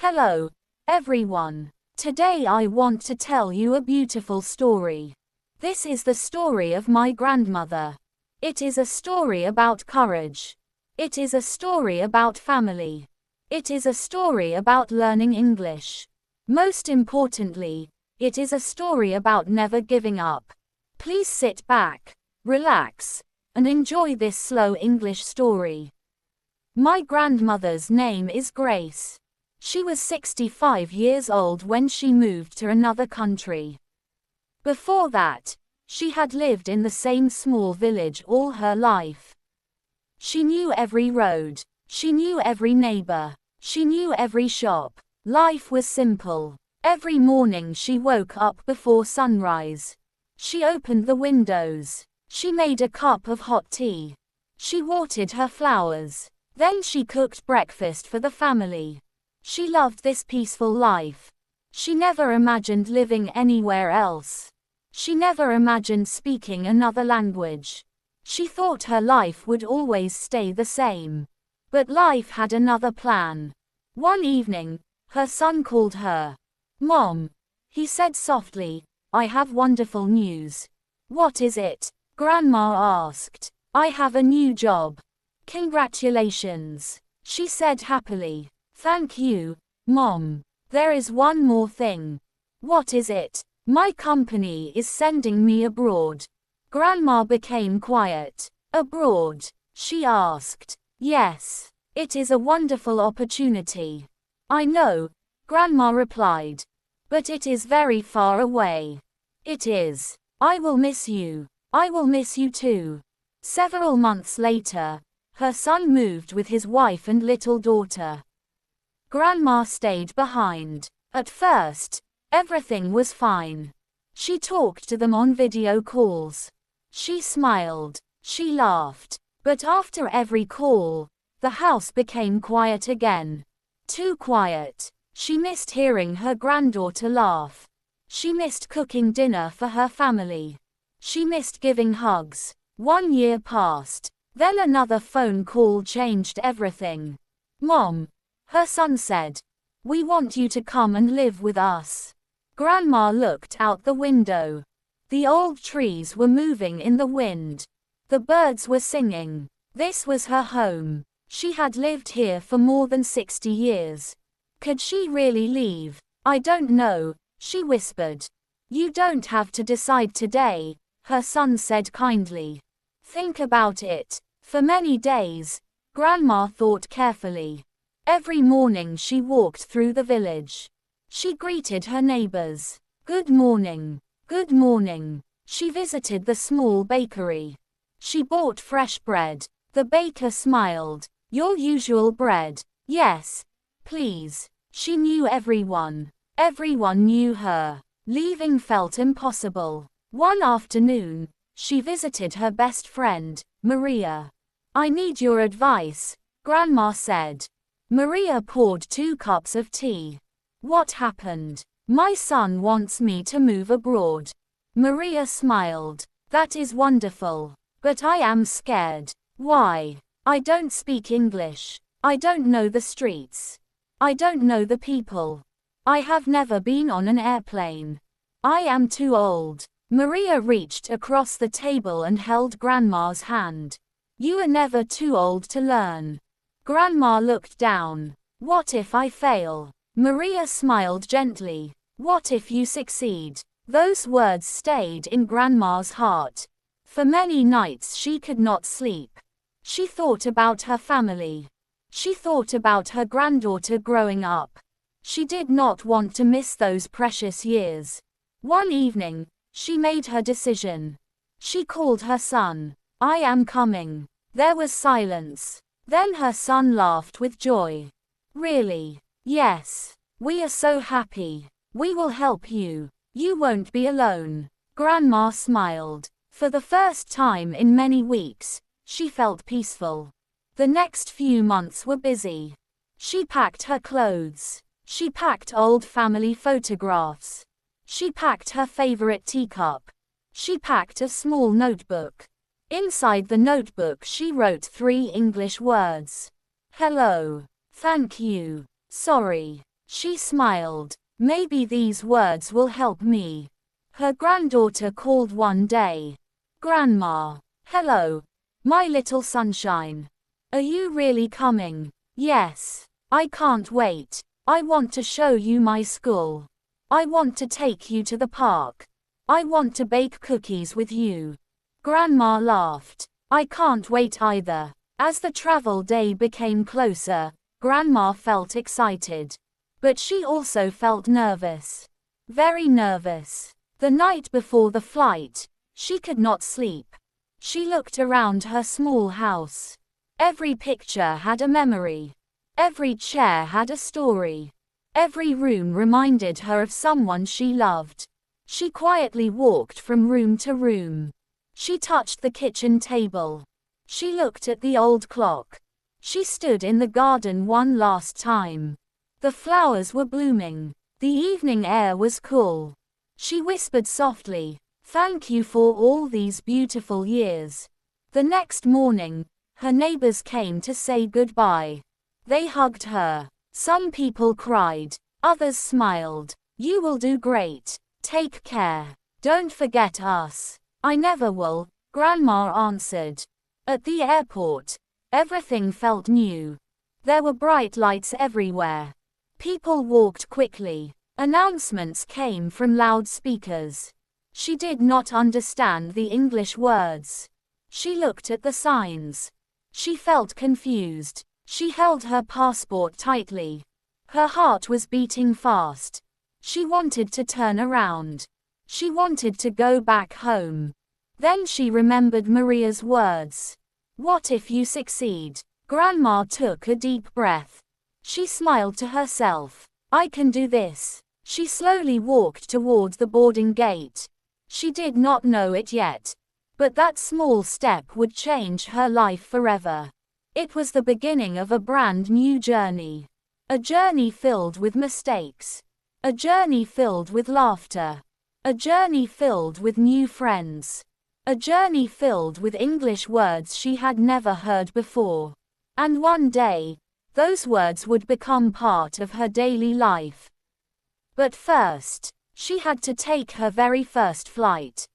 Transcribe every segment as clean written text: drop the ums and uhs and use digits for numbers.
Hello, everyone. Today I want to tell you a beautiful story. This is the story of my grandmother. It is a story about courage. It is a story about family. It is a story about learning English. Most importantly, it is a story about never giving up. Please sit back, relax, and enjoy this slow English story. My grandmother's name is Grace. She was 65 years old when she moved to another country. Before that, she had lived in the same small village all her life. She knew every road. She knew every neighbor. She knew every shop. Life was simple. Every morning she woke up before sunrise. She opened the windows. She made a cup of hot tea. She watered her flowers. Then she cooked breakfast for the family. She loved this peaceful life. She never imagined living anywhere else. She never imagined speaking another language. She thought her life would always stay the same. But life had another plan. One evening, her son called her. "Mom," he said softly, "I have wonderful news." "What is it?" Grandma asked. "I have a new job." "Congratulations," she said happily. "Thank you, Mom. There is one more thing." "What is it?" "My company is sending me abroad." Grandma became quiet. "Abroad?" she asked. "Yes. It is a wonderful opportunity." "I know," Grandma replied. "But it is very far away." "It is. I will miss you. I will miss you too." Several months later, her son moved with his wife and little daughter. Grandma stayed behind. At first, everything was fine. She talked to them on video calls. She smiled. She laughed. But after every call, the house became quiet again. Too quiet. She missed hearing her granddaughter laugh. She missed cooking dinner for her family. She missed giving hugs. 1 year passed. Then another phone call changed everything. "Mom," her son said, "we want you to come and live with us." Grandma looked out the window. The old trees were moving in the wind. The birds were singing. This was her home. She had lived here for more than 60 years. Could she really leave? "I don't know," she whispered. "You don't have to decide today," her son said kindly. "Think about it." For many days, Grandma thought carefully. Every morning she walked through the village. She greeted her neighbors. "Good morning. Good morning." She visited the small bakery. She bought fresh bread. The baker smiled. "Your usual bread?" "Yes, please." She knew everyone. Everyone knew her. Leaving felt impossible. One afternoon, she visited her best friend, Maria. "I need your advice," Grandma said. Maria poured 2 cups of tea. "What happened?" "My son wants me to move abroad." Maria smiled. "That is wonderful. But I am scared." "Why?" "I don't speak English. I don't know the streets. I don't know the people. I have never been on an airplane. I am too old." Maria reached across the table and held Grandma's hand. "You are never too old to learn." Grandma looked down. "What if I fail?" Maria smiled gently. "What if you succeed?" Those words stayed in Grandma's heart. For many nights she could not sleep. She thought about her family. She thought about her granddaughter growing up. She did not want to miss those precious years. One evening, she made her decision. She called her son. "I am coming." There was silence. Then her son laughed with joy. "Really?" "Yes. We are so happy. We will help you. You won't be alone." Grandma smiled. For the first time in many weeks, she felt peaceful. The next few months were busy. She packed her clothes. She packed old family photographs. She packed her favorite teacup. She packed a small notebook. Inside the notebook she wrote 3 English words. Hello. Thank you. Sorry. She smiled. Maybe these words will help me. Her granddaughter called one day. Grandma. Hello. My little sunshine. Are you really coming? Yes. I can't wait. I want to show you my school. I want to take you to the park. I want to bake cookies with you. Grandma laughed. I can't wait either. As the travel day became closer, Grandma felt excited. But she also felt nervous. Very nervous. The night before the flight, she could not sleep. She looked around her small house. Every picture had a memory. Every chair had a story. Every room reminded her of someone she loved. She quietly walked from room to room. She touched the kitchen table. She looked at the old clock. She stood in the garden one last time. The flowers were blooming. The evening air was cool. She whispered softly, "Thank you for all these beautiful years." The next morning, her neighbors came to say goodbye. They hugged her. Some people cried. Others smiled. "You will do great. Take care. Don't forget us." "I never will," Grandma answered. At the airport, everything felt new. There were bright lights everywhere. People walked quickly. Announcements came from loudspeakers. She did not understand the English words. She looked at the signs. She felt confused. She held her passport tightly. Her heart was beating fast. She wanted to turn around. She wanted to go back home. Then she remembered Maria's words. "What if you succeed?" Grandma took a deep breath. She smiled to herself. "I can do this." She slowly walked towards the boarding gate. She did not know it yet. But that small step would change her life forever. It was the beginning of a brand new journey. A journey filled with mistakes. A journey filled with laughter. A journey filled with new friends. A journey filled with English words she had never heard before. And one day, those words would become part of her daily life. But first, she had to take her very first flight.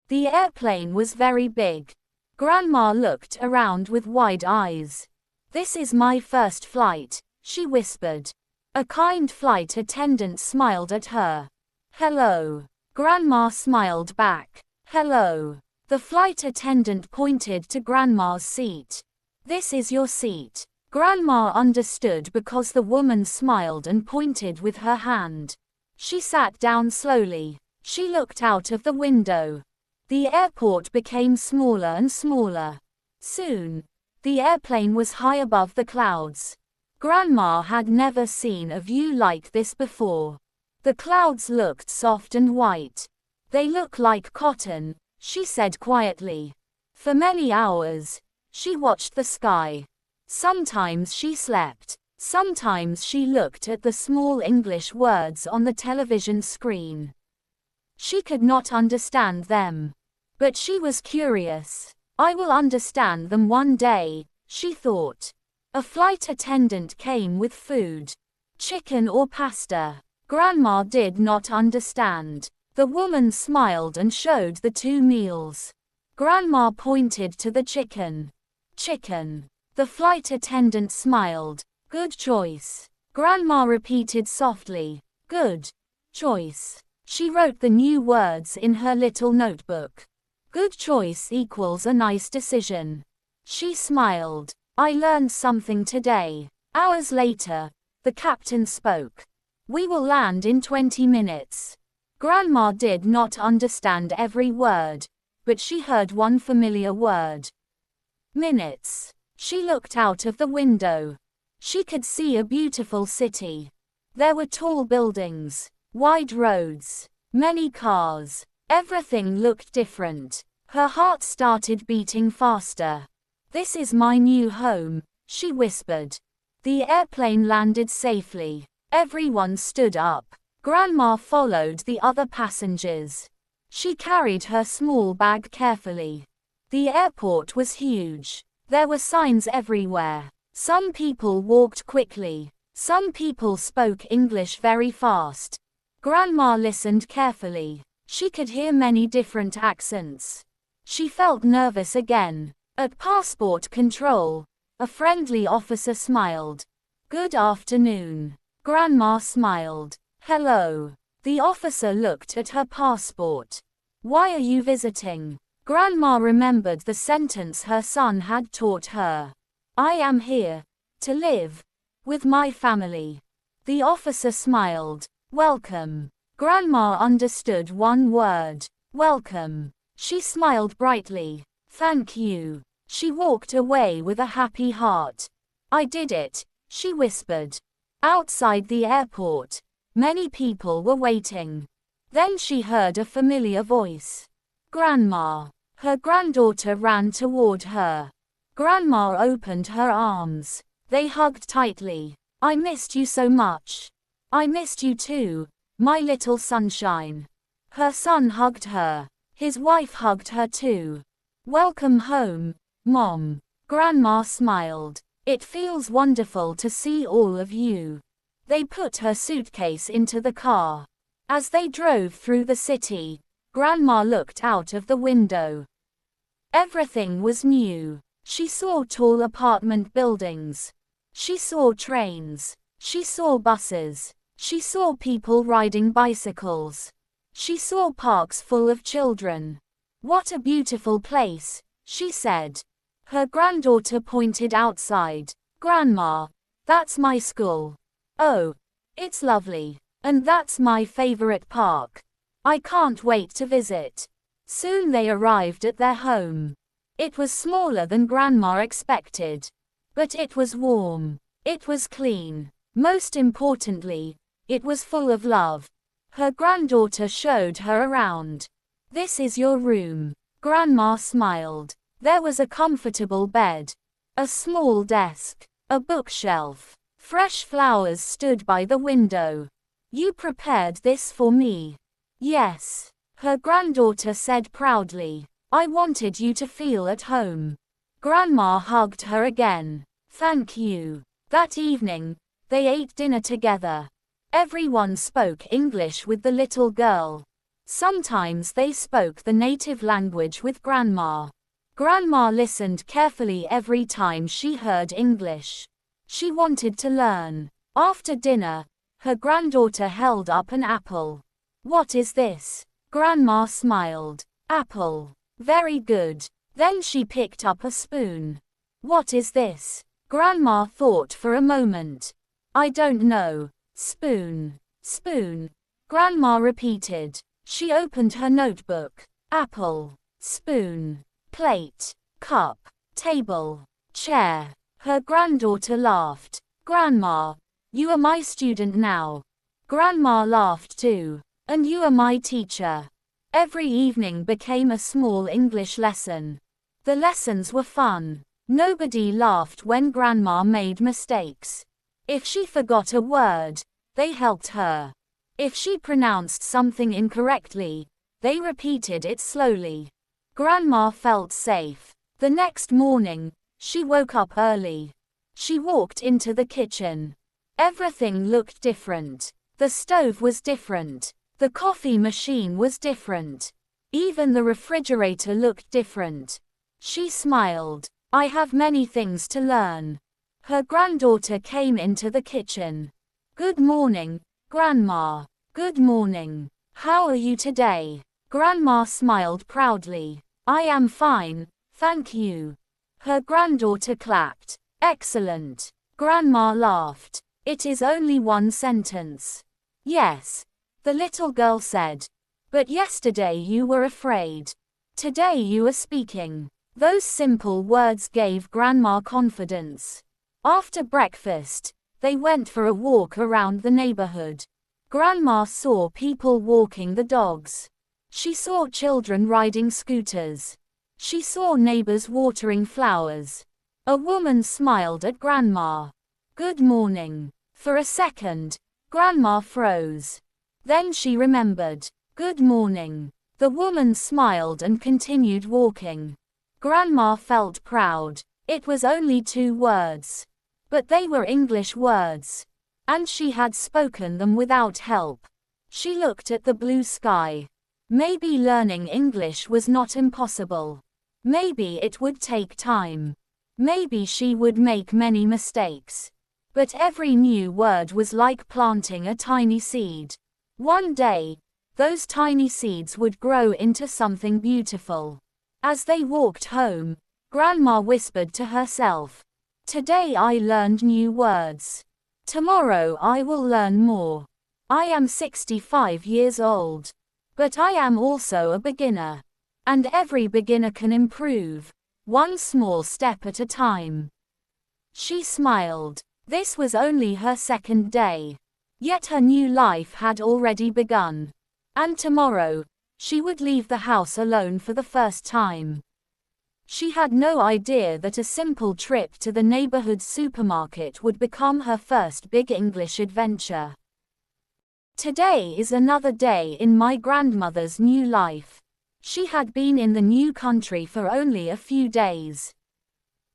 The airplane was very big. Grandma looked around with wide eyes. "This is my first flight," she whispered. A kind flight attendant smiled at her. "Hello." Grandma smiled back. "Hello." The flight attendant pointed to Grandma's seat. "This is your seat." Grandma understood because the woman smiled and pointed with her hand. She sat down slowly. She looked out of the window. The airport became smaller and smaller. Soon, the airplane was high above the clouds. Grandma had never seen a view like this before. The clouds looked soft and white. "They look like cotton," she said quietly. For many hours, she watched the sky. Sometimes she slept. Sometimes she looked at the small English words on the television screen. She could not understand them. But she was curious. "I will understand them one day," she thought. A flight attendant came with food. Chicken or pasta. Grandma did not understand. The woman smiled and showed the two meals. Grandma pointed to the chicken. "Chicken." The flight attendant smiled. "Good choice." Grandma repeated softly. "Good choice." She wrote the new words in her little notebook. "Good choice equals a nice decision." She smiled. "I learned something today." Hours later, the captain spoke. "We will land in 20 minutes. Grandma did not understand every word, but she heard one familiar word. Minutes. She looked out of the window. She could see a beautiful city. There were tall buildings, wide roads, many cars. Everything looked different. Her heart started beating faster. "This is my new home," she whispered. The airplane landed safely. Everyone stood up. Grandma followed the other passengers. She carried her small bag carefully. The airport was huge. There were signs everywhere. Some people walked quickly. Some people spoke English very fast. Grandma listened carefully. She could hear many different accents. She felt nervous again. At passport control, a friendly officer smiled. "Good afternoon." Grandma smiled. "Hello." The officer looked at her passport. "Why are you visiting?" Grandma remembered the sentence her son had taught her. "I am here to live with my family." The officer smiled. "Welcome." Grandma understood one word. Welcome. She smiled brightly. "Thank you." She walked away with a happy heart. "I did it," she whispered. Outside the airport, many people were waiting. Then she heard a familiar voice. Grandma. Her granddaughter ran toward her. Grandma opened her arms. They hugged tightly. "I missed you so much." "I missed you too, my little sunshine." Her son hugged her. His wife hugged her too. "Welcome home, Mom." Grandma smiled. "It feels wonderful to see all of you." They put her suitcase into the car. As they drove through the city, Grandma looked out of the window. Everything was new. She saw tall apartment buildings. She saw trains. She saw buses. She saw people riding bicycles. She saw parks full of children. "What a beautiful place," she said. Her granddaughter pointed outside. "Grandma, that's my school." "Oh, it's lovely. And that's my favorite park. I can't wait to visit." Soon they arrived at their home. It was smaller than Grandma expected. But it was warm. It was clean. Most importantly, it was full of love. Her granddaughter showed her around. "This is your room." Grandma smiled. There was a comfortable bed, a small desk, a bookshelf. Fresh flowers stood by the window. "You prepared this for me." "Yes," her granddaughter said proudly. "I wanted you to feel at home." Grandma hugged her again. "Thank you." That evening, they ate dinner together. Everyone spoke English with the little girl. Sometimes they spoke the native language with Grandma. Grandma listened carefully every time she heard English. She wanted to learn. After dinner, her granddaughter held up an apple. "What is this?" Grandma smiled. "Apple. Very good." Then she picked up a spoon. "What is this?" Grandma thought for a moment. "I don't know." "Spoon. Spoon." Grandma repeated. She opened her notebook. "Apple. Spoon. Plate. Cup. Table. Chair." Her granddaughter laughed. "Grandma, you are my student now." Grandma laughed too. "And you are my teacher." Every evening became a small English lesson. The lessons were fun. Nobody laughed when Grandma made mistakes. If she forgot a word, they helped her. If she pronounced something incorrectly, they repeated it slowly. Grandma felt safe. The next morning, she woke up early. She walked into the kitchen. Everything looked different. The stove was different. The coffee machine was different. Even the refrigerator looked different. She smiled. "I have many things to learn." Her granddaughter came into the kitchen. "Good morning, Grandma." "Good morning. How are you today?" Grandma smiled proudly. "I am fine, thank you." Her granddaughter clapped. "Excellent." Grandma laughed. "It is only one sentence." "Yes," the little girl said. "But yesterday you were afraid. Today you are speaking." Those simple words gave Grandma confidence. After breakfast, they went for a walk around the neighborhood. Grandma saw people walking the dogs. She saw children riding scooters. She saw neighbors watering flowers. A woman smiled at Grandma. "Good morning." For a second, Grandma froze. Then she remembered. "Good morning." The woman smiled and continued walking. Grandma felt proud. It was only 2 words. But they were English words. And she had spoken them without help. She looked at the blue sky. Maybe learning English was not impossible. Maybe it would take time. Maybe she would make many mistakes. But every new word was like planting a tiny seed. One day, those tiny seeds would grow into something beautiful. As they walked home, Grandma whispered to herself, "Today I learned new words. Tomorrow I will learn more. I am 65 years old. But I am also a beginner. And every beginner can improve, one small step at a time." She smiled. This was only her second day. Yet her new life had already begun. And tomorrow, she would leave the house alone for the first time. She had no idea that a simple trip to the neighborhood supermarket would become her first big English adventure. Today is another day in my grandmother's new life. She had been in the new country for only a few days.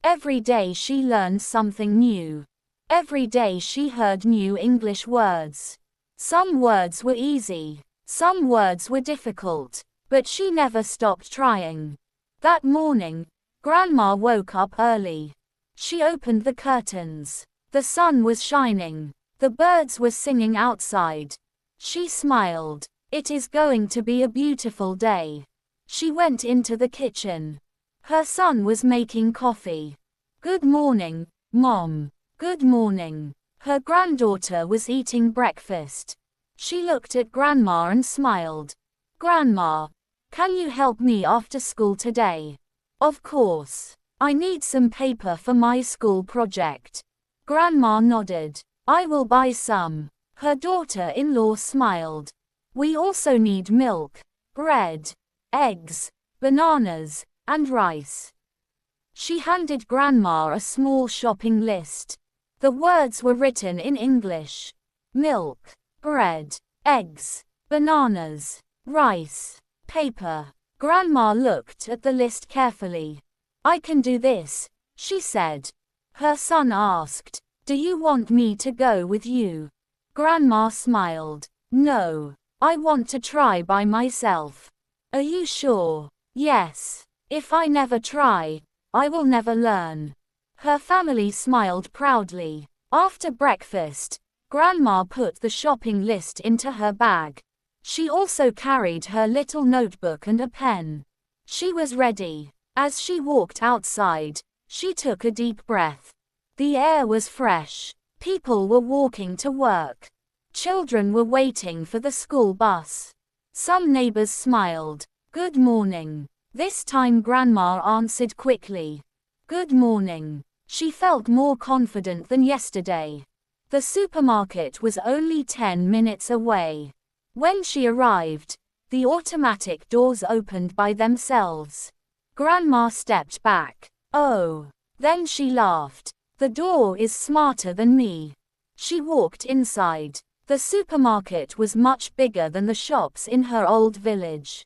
Every day she learned something new. Every day she heard new English words. Some words were easy, some words were difficult, but she never stopped trying. That morning, Grandma woke up early. She opened the curtains. The sun was shining. The birds were singing outside. She smiled. It is going to be a beautiful day. She went into the kitchen. Her son was making coffee. "Good morning, Mom." "Good morning." Her granddaughter was eating breakfast. She looked at Grandma and smiled. "Grandma, can you help me after school today?" "Of course. I need some paper for my school project." Grandma nodded. "I will buy some." Her daughter-in-law smiled. "We also need milk, bread, eggs, bananas, and rice." She handed Grandma a small shopping list. The words were written in English. Milk, bread, eggs, bananas, rice, paper. Grandma looked at the list carefully. "I can do this," she said. Her son asked, "Do you want me to go with you?" Grandma smiled. "No, I want to try by myself." "Are you sure?" "Yes. If I never try, I will never learn." Her family smiled proudly. After breakfast, Grandma put the shopping list into her bag. She also carried her little notebook and a pen. She was ready. As she walked outside, she took a deep breath. The air was fresh. People were walking to work. Children were waiting for the school bus. Some neighbors smiled. "Good morning." This time Grandma answered quickly. "Good morning." She felt more confident than yesterday. The supermarket was only 10 minutes away. When she arrived, the automatic doors opened by themselves. Grandma stepped back. "Oh." Then she laughed. "The door is smarter than me." She walked inside. The supermarket was much bigger than the shops in her old village.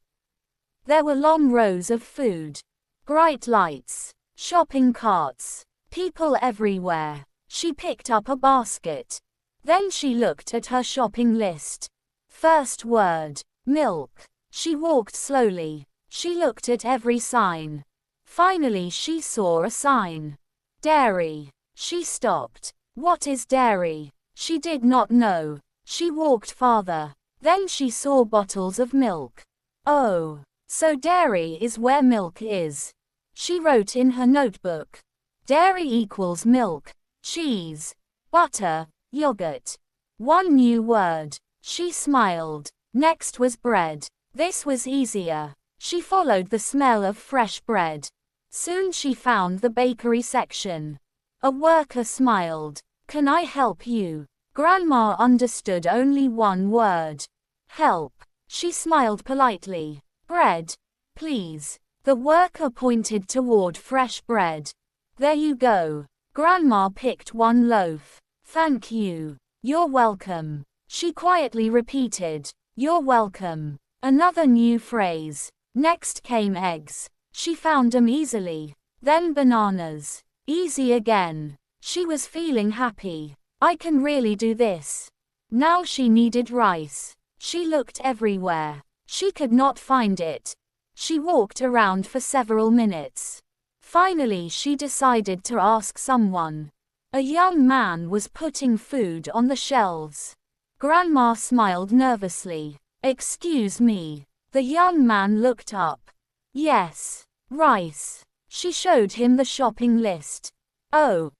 There were long rows of food, bright lights, shopping carts, people everywhere. She picked up a basket. Then she looked at her shopping list. First word, milk. She walked slowly. She looked at every sign. Finally she saw a sign. Dairy. She stopped. What is dairy? She did not know. She walked farther. Then she saw bottles of milk. Oh, so dairy is where milk is. She wrote in her notebook. Dairy equals milk, cheese, butter, yogurt. One new word. She smiled. Next was bread. This was easier. She followed the smell of fresh bread. Soon she found the bakery section. A worker smiled. "Can I help you?" Grandma understood only one word. Help. She smiled politely. "Bread, please." The worker pointed toward fresh bread. "There you go." Grandma picked one loaf. "Thank you." "You're welcome." She quietly repeated. "You're welcome." Another new phrase. Next came eggs. She found them easily. Then bananas. Easy again. She was feeling happy. I can really do this. Now she needed rice. She looked everywhere. She could not find it. She walked around for several minutes. Finally she decided to ask someone. A young man was putting food on the shelves. Grandma smiled nervously. Excuse me. The young man looked up. Yes. Rice. She showed him the shopping list. Oh.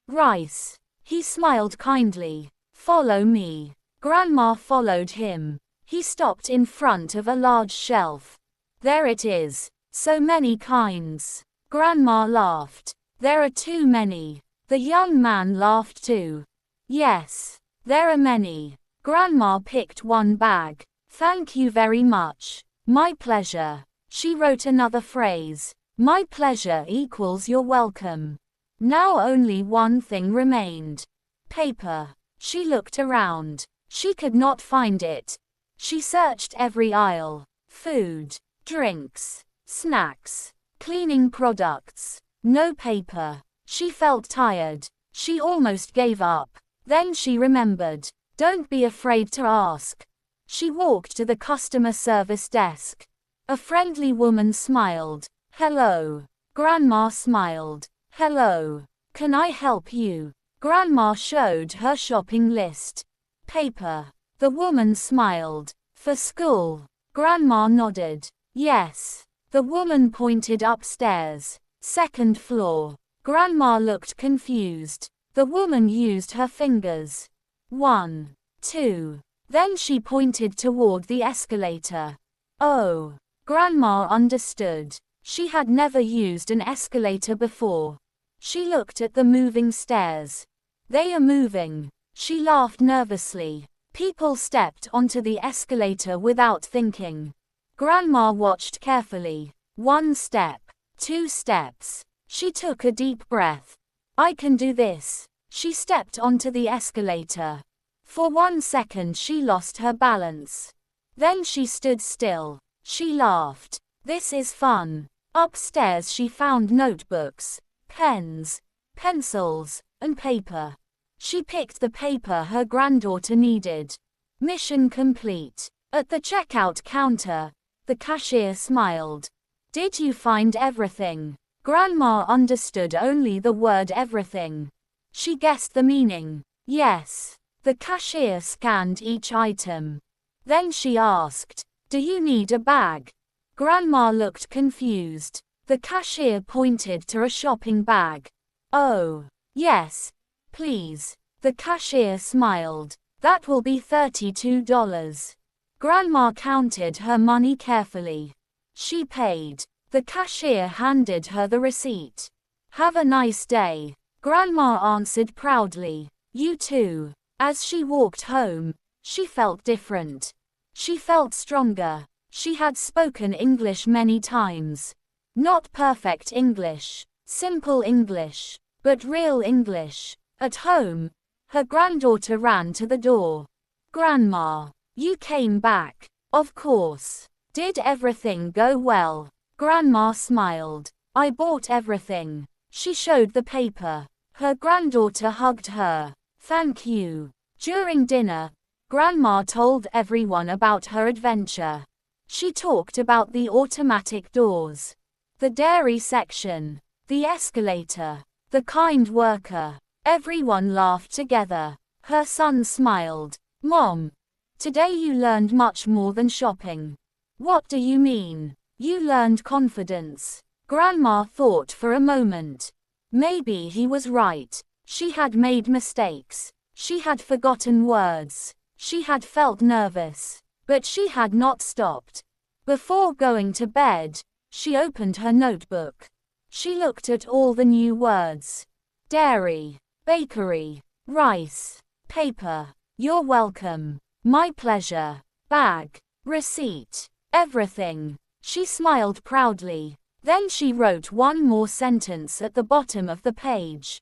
Rice. He smiled kindly. Follow me. Grandma followed him. He stopped in front of a large shelf. There it is. So many kinds. Grandma laughed. There are too many. The young man laughed too. Yes. There are many. Grandma picked one bag. Thank you very much. My pleasure. She wrote another phrase. My pleasure equals you're welcome. Now only one thing remained. Paper. She looked around. She could not find it. She searched every aisle. Food, drinks, snacks, cleaning products. No paper. She felt tired. She almost gave up. Then she remembered. Don't be afraid to ask. She walked to the customer service desk. A friendly woman smiled. Hello. Grandma smiled. Hello. Can I help you? Grandma showed her shopping list. Paper. The woman smiled. For school. Grandma nodded. Yes. The woman pointed upstairs. Second floor. Grandma looked confused. The woman used her fingers. 1, 2. Then she pointed toward the escalator. Oh. Grandma understood. She had never used an escalator before. She looked at the moving stairs. They are moving. She laughed nervously. People stepped onto the escalator without thinking. Grandma watched carefully. 1 step. 2 steps. She took a deep breath. I can do this. She stepped onto the escalator. For 1 second she lost her balance. Then she stood still. She laughed. This is fun. Upstairs she found notebooks, pens, pencils, and paper. She picked the paper her granddaughter needed. Mission complete. At the checkout counter, the cashier smiled. Did you find everything? Grandma understood only the word everything. She guessed the meaning. Yes. The cashier scanned each item. Then she asked, do you need a bag? Grandma looked confused. The cashier pointed to a shopping bag. Oh, yes, please. The cashier smiled. That will be $32. Grandma counted her money carefully. She paid. The cashier handed her the receipt. Have a nice day. Grandma answered proudly. You too. As she walked home, she felt different. She felt stronger. She had spoken English many times. Not perfect English, simple English, but real English. At home, her granddaughter ran to the door. Grandma, you came back. Of course. Did everything go well? Grandma smiled. I bought everything. She showed the paper. Her granddaughter hugged her. Thank you. During dinner, Grandma told everyone about her adventure. She talked about the automatic doors, the dairy section, the escalator, the kind worker. Everyone laughed together. Her son smiled. Mom, today you learned much more than shopping. What do you mean? You learned confidence. Grandma thought for a moment. Maybe he was right. She had made mistakes. She had forgotten words. She had felt nervous. But she had not stopped. Before going to bed, she opened her notebook. She looked at all the new words. Dairy, bakery, rice, paper, you're welcome, my pleasure, bag, receipt, everything. She smiled proudly. Then she wrote one more sentence at the bottom of the page.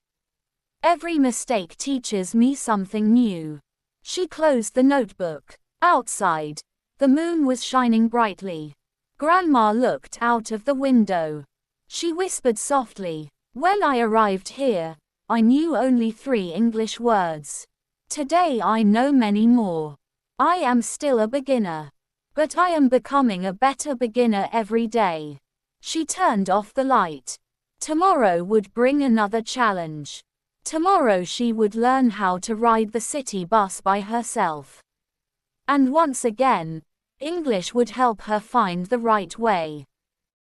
Every mistake teaches me something new. She closed the notebook. Outside, the moon was shining brightly. Grandma looked out of the window. She whispered softly, when I arrived here, I knew only 3 English words. Today I know many more. I am still a beginner. But I am becoming a better beginner every day. She turned off the light. Tomorrow would bring another challenge. Tomorrow she would learn how to ride the city bus by herself. And once again, English would help her find the right way.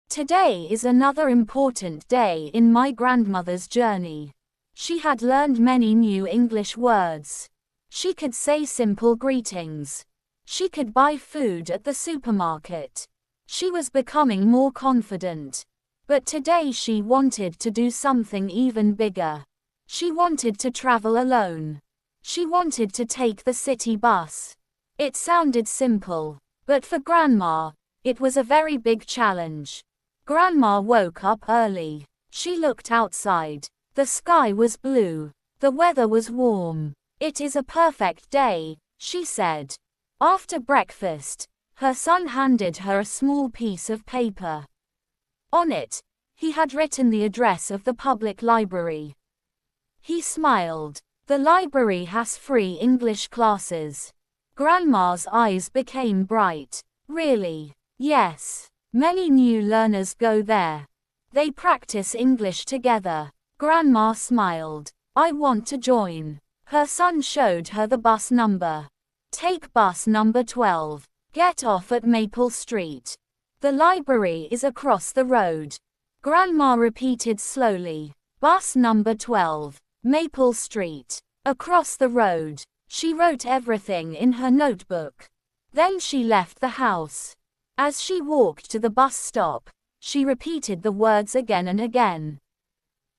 Today is another important day in my grandmother's journey. She had learned many new English words. She could say simple greetings. She could buy food at the supermarket. She was becoming more confident. But today she wanted to do something even bigger. She wanted to travel alone. She wanted to take the city bus. It sounded simple, but for Grandma, it was a very big challenge. Grandma woke up early. She looked outside. The sky was blue. The weather was warm. It is a perfect day, she said. After breakfast, her son handed her a small piece of paper. On it, he had written the address of the public library. He smiled. The library has free English classes. Grandma's eyes became bright. Really? Yes. Many new learners go there. They practice English together. Grandma smiled. I want to join. Her son showed her the bus number. Take bus number 12. Get off at Maple Street. The library is across the road. Grandma repeated slowly. Bus number 12. Maple Street. Across the road. She wrote everything in her notebook. Then she left the house. As she walked to the bus stop, she repeated the words again and again.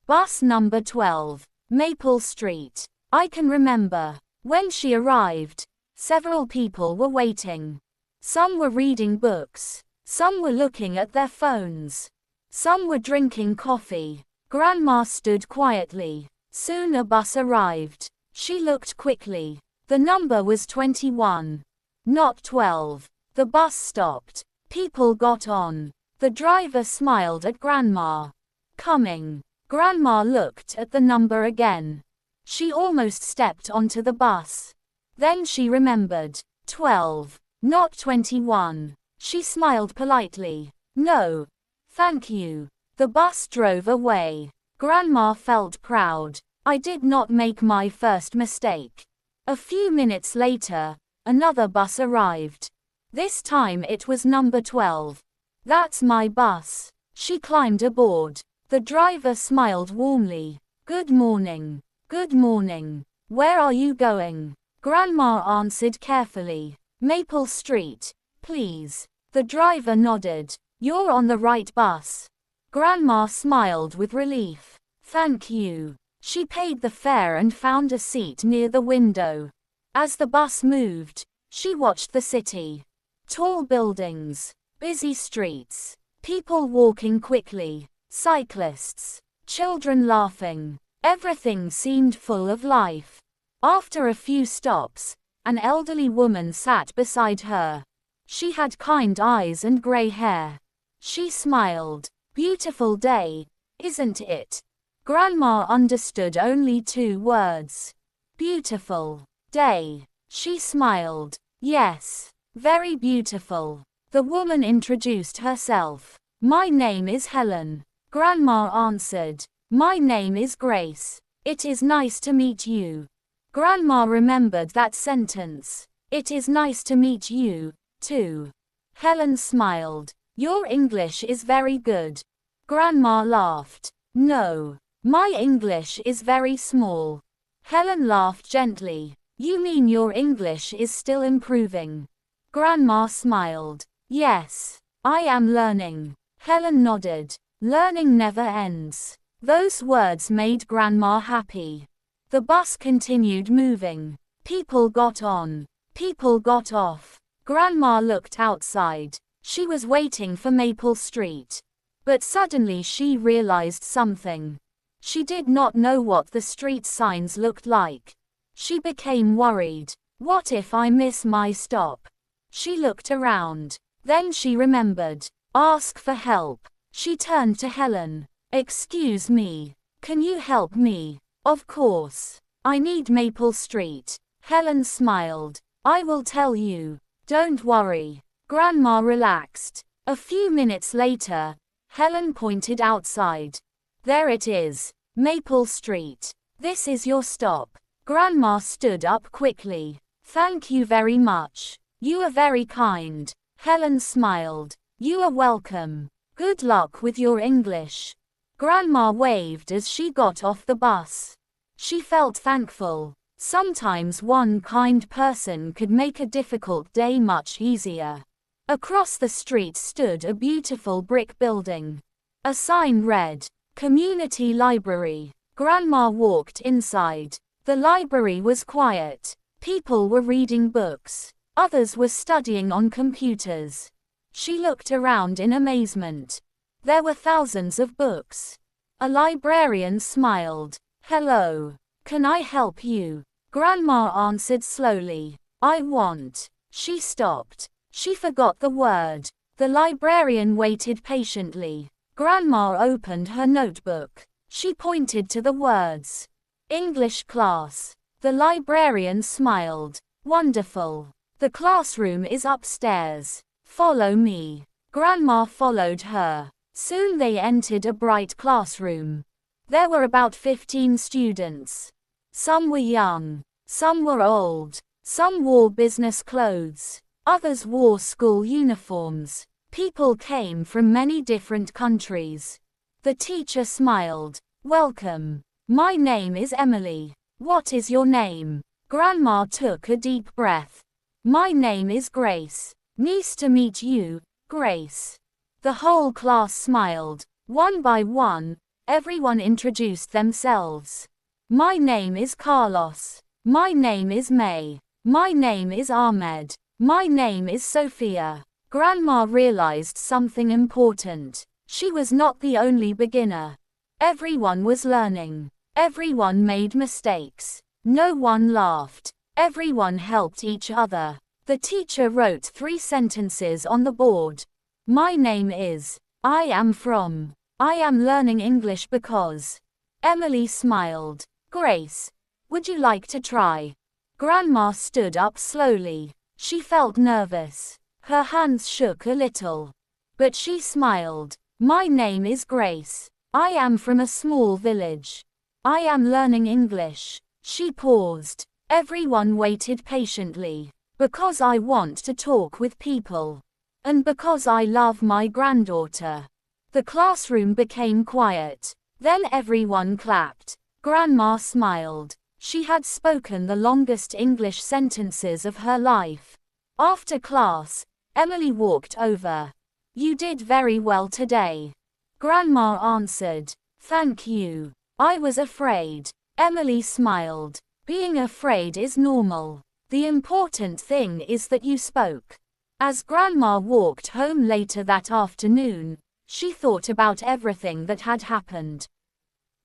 Bus number 12. Maple Street. I can remember. When she arrived, several people were waiting. Some were reading books. Some were looking at their phones. Some were drinking coffee. Grandma stood quietly. Soon a bus arrived. She looked quickly. The number was 21. Not 12. The bus stopped. People got on. The driver smiled at Grandma. Coming. Grandma looked at the number again. She almost stepped onto the bus. Then she remembered. 12. Not 21. She smiled politely. No. Thank you. The bus drove away. Grandma felt proud. I did not make my first mistake. A few minutes later, another bus arrived. This time it was number 12. That's my bus. She climbed aboard. The driver smiled warmly. Good morning. Good morning. Where are you going? Grandma answered carefully. Maple Street, please. The driver nodded. You're on the right bus. Grandma smiled with relief. Thank you. She paid the fare and found a seat near the window. As the bus moved, she watched the city. Tall buildings, busy streets, people walking quickly, cyclists, children laughing. Everything seemed full of life. After a few stops, an elderly woman sat beside her. She had kind eyes and gray hair. She smiled. Beautiful day, isn't it? Grandma understood only 2 words. Beautiful day. She smiled. Yes, very beautiful. The woman introduced herself. My name is Helen. Grandma answered. My name is Grace. It is nice to meet you. Grandma remembered that sentence. It is nice to meet you, too. Helen smiled. Your English is very good. Grandma laughed. No, my English is very small. Helen laughed gently. You mean your English is still improving? Grandma smiled. Yes, I am learning. Helen nodded. Learning never ends. Those words made Grandma happy. The bus continued moving. People got on. People got off. Grandma looked outside. She was waiting for Maple Street. But suddenly she realized something. She did not know what the street signs looked like. She became worried. What if I miss my stop? She looked around. Then she remembered. Ask for help. She turned to Helen. Excuse me. Can you help me? Of course. I need Maple Street. Helen smiled. I will tell you. Don't worry. Grandma relaxed. A few minutes later, Helen pointed outside. There it is. Maple Street. This is your stop. Grandma stood up quickly. Thank you very much. You are very kind. Helen smiled. You are welcome. Good luck with your English. Grandma waved as she got off the bus. She felt thankful. Sometimes one kind person could make a difficult day much easier. Across the street stood a beautiful brick building. A sign read, Community Library. Grandma walked inside. The library was quiet. People were reading books. Others were studying on computers. She looked around in amazement. There were thousands of books. A librarian smiled. Hello. Can I help you? Grandma answered slowly. I want. She stopped. She forgot the word. The librarian waited patiently. Grandma opened her notebook. She pointed to the words. English class. The librarian smiled. Wonderful. The classroom is upstairs. Follow me. Grandma followed her. Soon they entered a bright classroom. There were about 15 students. Some were young. Some were old. Some wore business clothes. Others wore school uniforms. People came from many different countries. The teacher smiled. Welcome. My name is Emily. What is your name? Grandma took a deep breath. My name is Grace. Nice to meet you, Grace. The whole class smiled. One by one, everyone introduced themselves. My name is Carlos. My name is May. My name is Ahmed. My name is Sophia. Grandma realized something important. She was not the only beginner. Everyone was learning. Everyone made mistakes. No one laughed. Everyone helped each other. The teacher wrote 3 sentences on the board. My name is. I am from. I am learning English because. Emily smiled. Grace, would you like to try? Grandma stood up slowly. She felt nervous. Her hands shook a little. But she smiled. My name is Grace. I am from a small village. I am learning English. She paused. Everyone waited patiently. Because I want to talk with people. And because I love my granddaughter. The classroom became quiet. Then everyone clapped. Grandma smiled. She had spoken the longest English sentences of her life. After class, Emily walked over. You did very well today. Grandma answered. Thank you. I was afraid. Emily smiled. Being afraid is normal. The important thing is that you spoke. As Grandma walked home later that afternoon, she thought about everything that had happened.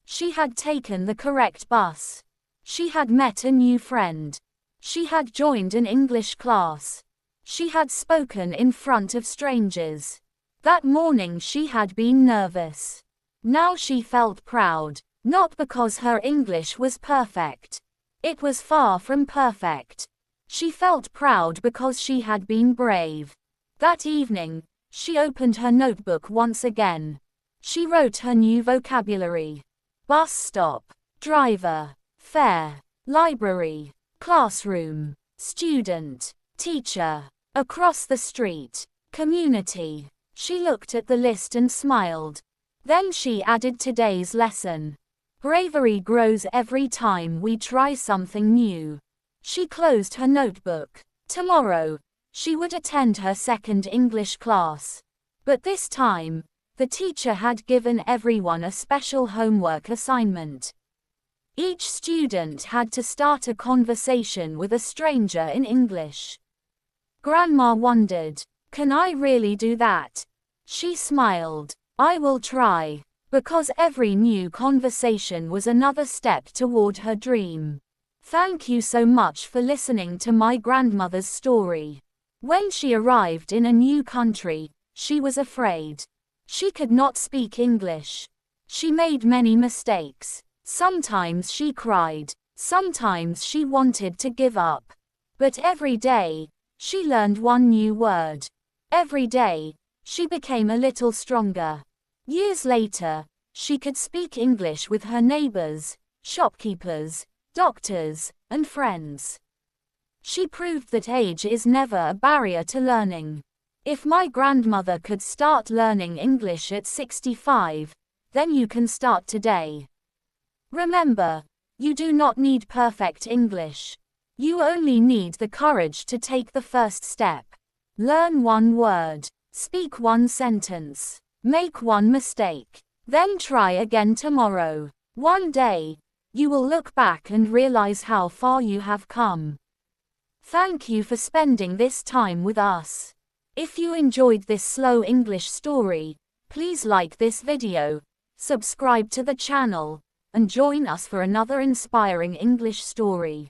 She had taken the correct bus. She had met a new friend. She had joined an English class. She had spoken in front of strangers. That morning she had been nervous. Now she felt proud, not because her English was perfect. It was far from perfect. She felt proud because she had been brave. That evening, she opened her notebook once again. She wrote her new vocabulary. Bus stop, driver, fare, library, classroom, student, teacher, across the street, community. She looked at the list and smiled. Then she added today's lesson. Bravery grows every time we try something new. She closed her notebook. Tomorrow, she would attend her second English class. But this time, the teacher had given everyone a special homework assignment. Each student had to start a conversation with a stranger in English. Grandma wondered, can I really do that? She smiled. I will try. Because every new conversation was another step toward her dream. Thank you so much for listening to my grandmother's story. When she arrived in a new country, she was afraid. She could not speak English. She made many mistakes. Sometimes she cried. Sometimes she wanted to give up. But every day, she learned one new word. Every day, she became a little stronger. Years later, she could speak English with her neighbors, shopkeepers, doctors, and friends. She proved that age is never a barrier to learning. If my grandmother could start learning English at 65, then you can start today. Remember, you do not need perfect English. You only need the courage to take the first step. Learn one word, speak one sentence, make one mistake, then try again tomorrow. One day, you will look back and realize how far you have come. Thank you for spending this time with us. If you enjoyed this slow English story, please like this video, subscribe to the channel, and join us for another inspiring English story.